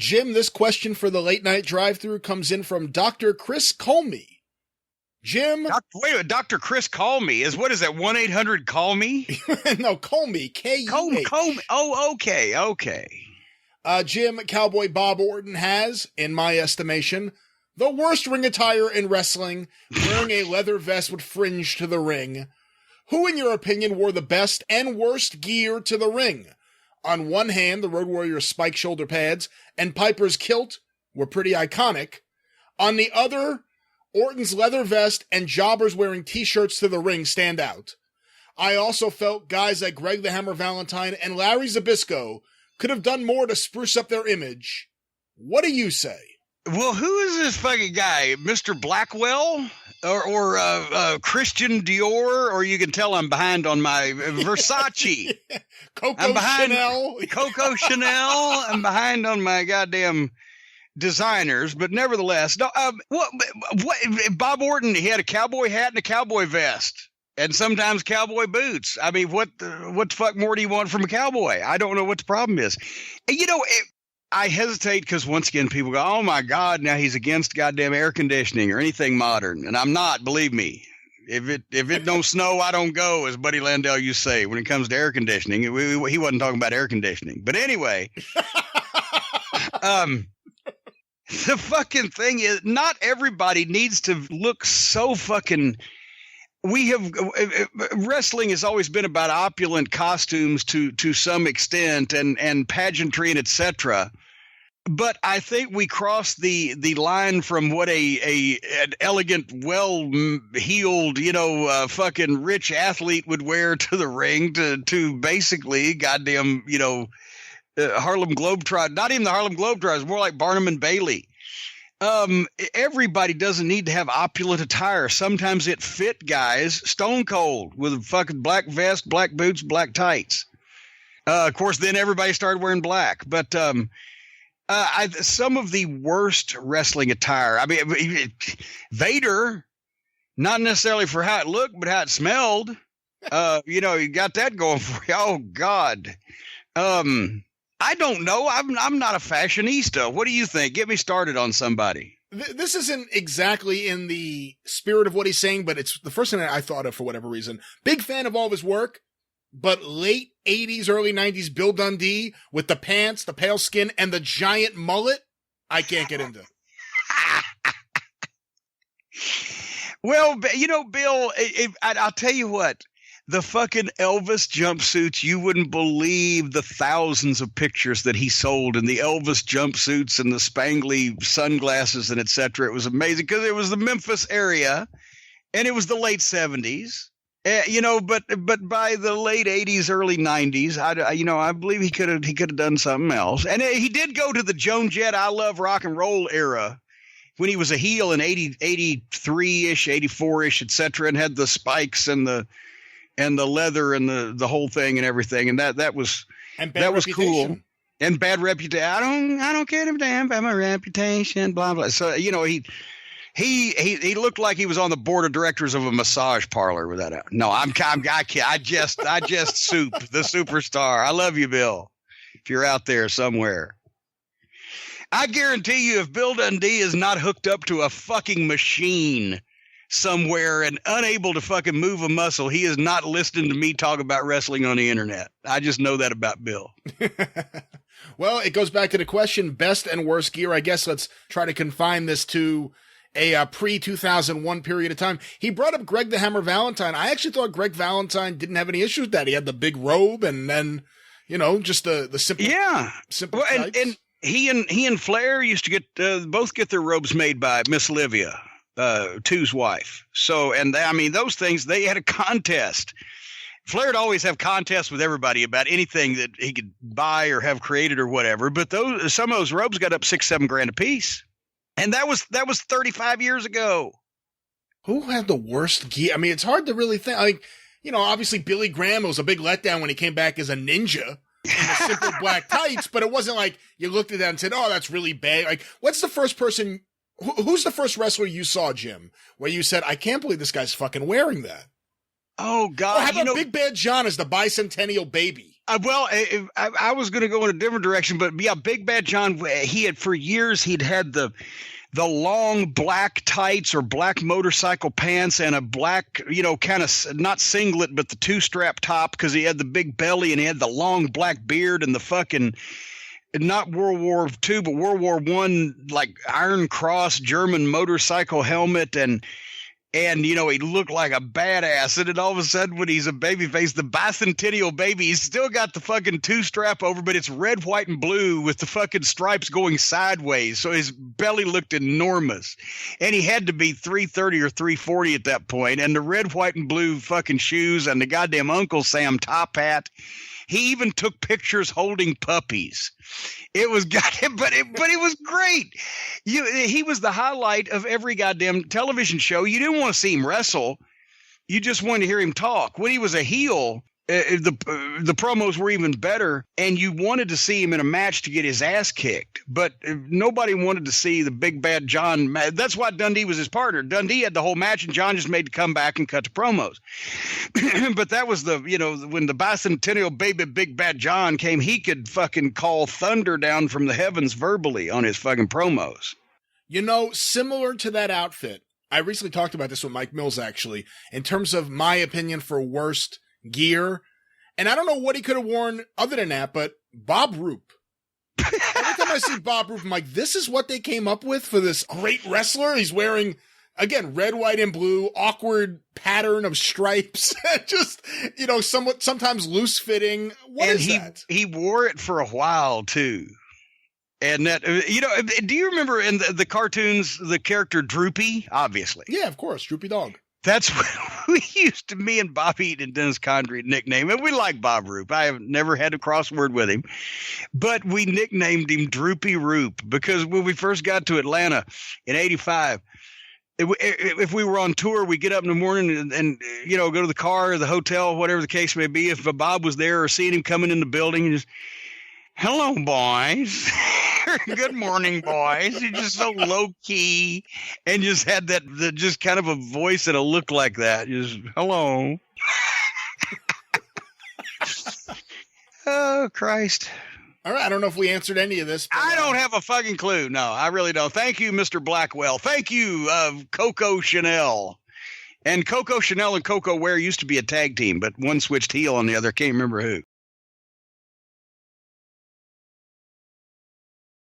Jim, this question for the late night drive-thru comes in from Dr. Chris Colmy. Jim. Wait a minute, Dr. Chris Call Me is what is that? 1-800-CALL ME? No, Colmy. K-E-H. Colmy. Oh, okay. Jim, Cowboy Bob Orton has, in my estimation, the worst ring attire in wrestling, wearing a leather vest with fringe to the ring. Who, in your opinion, wore the best and worst gear to the ring? On one hand, the Road Warrior's spike shoulder pads and Piper's kilt were pretty iconic. On the other, Orton's leather vest and jobbers wearing t-shirts to the ring stand out. I also felt guys like Greg the Hammer Valentine and Larry Zbyszko could have done more to spruce up their image. What do you say? Well, who is this fucking guy? Mr. Blackwell? Or Christian Dior? Or you can tell I'm behind on my Versace. Coco Chanel. Coco Chanel. I'm behind on my goddamn designers, but nevertheless, no. What? Bob Orton, he had a cowboy hat and a cowboy vest, and sometimes cowboy boots. I mean, what the fuck more do you want from a cowboy? I don't know what the problem is. And, I hesitate because once again, people go, "Oh my God, now he's against goddamn air conditioning or anything modern," and I'm not. Believe me. If it don't snow, I don't go, as Buddy Landel used to say. When it comes to air conditioning, he wasn't talking about air conditioning, but anyway. The fucking thing is, not everybody needs to look so fucking. Wrestling has always been about opulent costumes to some extent and pageantry and etc. But I think we crossed the line from what an elegant, well-heeled, fucking rich athlete would wear to the ring to basically goddamn, Harlem Globetrotters, not even the Harlem Globetrotters, more like Barnum and Bailey. Everybody doesn't need to have opulent attire. Sometimes it fit guys stone cold with a fucking black vest, black boots, black tights. Of course, then everybody started wearing black. But some of the worst wrestling attire. I mean, Vader, not necessarily for how it looked, but how it smelled. You got that going for you. Oh God. I don't know. I'm not a fashionista. What do you think? Get me started on somebody. This isn't exactly in the spirit of what he's saying, but it's the first thing that I thought of for whatever reason. Big fan of all of his work, but late 80s, early 90s Bill Dundee with the pants, the pale skin, and the giant mullet, I can't get into. Well, Bill, I'll tell you what. The fucking Elvis jumpsuits, you wouldn't believe the thousands of pictures that he sold in the Elvis jumpsuits and the spangly sunglasses and etc. It was amazing because it was the Memphis area and it was the late 70s. But by the late 80s, early 90s, I believe he could have done something else. And he did go to the Joan Jett I Love Rock and Roll era when he was a heel in 83-ish, 84-ish, etc. and had the spikes and the leather and the whole thing and everything. And that was cool. And bad reputation. I don't care a damn about my reputation, blah, blah. So, he looked like he was on the board of directors of a massage parlor with that. No, I just soup, the superstar. I love you, Bill. If you're out there somewhere. I guarantee you if Bill Dundee is not hooked up to a fucking machine somewhere and unable to fucking move a muscle, he is not listening to me talk about wrestling on the internet. I just know that about Bill. Well, it goes back to the question, best and worst gear. I guess let's try to confine this to a pre-2001 period of time. He brought up Greg the Hammer Valentine. I actually thought Greg Valentine didn't have any issues with that. He had the big robe and then, just the simple. Yeah. Simple well, and he and Flair used to get both get their robes made by Miss Olivia. Tu's wife. So, and those things, they had a contest. Flair would always have contests with everybody about anything that he could buy or have created or whatever. But some of those robes got up $6-7 a piece. And that was 35 years ago. Who had the worst gear? I mean, it's hard to really think. Obviously Billy Graham was a big letdown when he came back as a ninja in the simple black tights, but it wasn't like you looked at that and said, oh, that's really bad. Like, what's the first person? Who's the first wrestler you saw, Jim, where you said, I can't believe this guy's fucking wearing that? Oh, God. Or how about Big Bad John as the bicentennial baby? I was going to go in a different direction, but yeah, Big Bad John, he had for years, he'd had the long black tights or black motorcycle pants and a black, kind of not singlet, but the 2-strap top, because he had the big belly and he had the long black beard and the fucking, not World War II, but World War I, like Iron Cross German motorcycle helmet. And he looked like a badass. And then all of a sudden, when he's a babyface, the bicentennial baby, he's still got the fucking 2-strap over, but it's red, white, and blue with the fucking stripes going sideways. So his belly looked enormous. And he had to be 330 or 340 at that point. And the red, white, and blue fucking shoes and the goddamn Uncle Sam top hat. He even took pictures holding puppies. It was goddamn, but it was great. He was the highlight of every goddamn television show. You didn't want to see him wrestle. You just wanted to hear him talk. When he was a heel, the promos were even better, and you wanted to see him in a match to get his ass kicked. But nobody wanted to see the Big Bad John. That's why Dundee was his partner. Dundee had the whole match, and John just made to come back and cut the promos. But that was when the bicentennial baby Big Bad John came, he could fucking call thunder down from the heavens verbally on his fucking promos. Similar to that outfit, I recently talked about this with Mike Mills, actually, in terms of my opinion for worst gear. And I don't know what he could have worn other than that, but Bob Roop. Every time I see Bob Roop, I'm like, this is what they came up with for this great wrestler. He's wearing, again, red, white, and blue, awkward pattern of stripes. Just, sometimes loose fitting. What is that? He wore it for a while too. And that, do you remember in the cartoons, the character Droopy? Obviously. Yeah, of course. Droopy Dog. That's what we used to, me and Bob Eaton and Dennis Condrey nickname him. We like Bob Roop. I have never had a crossword with him, but we nicknamed him Droopy Roop because when we first got to Atlanta in '85, if we were on tour, we get up in the morning and go to the car or the hotel, whatever the case may be. If Bob was there or seeing him coming in the building, and just, hello, boys. Good morning, boys. He's just so low key and just had that just kind of a voice and a look like that. Just hello. Oh, Christ. All right. I don't know if we answered any of this. But, I don't have a fucking clue. No, I really don't. Thank you, Mr. Blackwell. Thank you, Coco Chanel. And Coco Chanel and Coco Ware used to be a tag team, but one switched heel on the other. Can't remember who.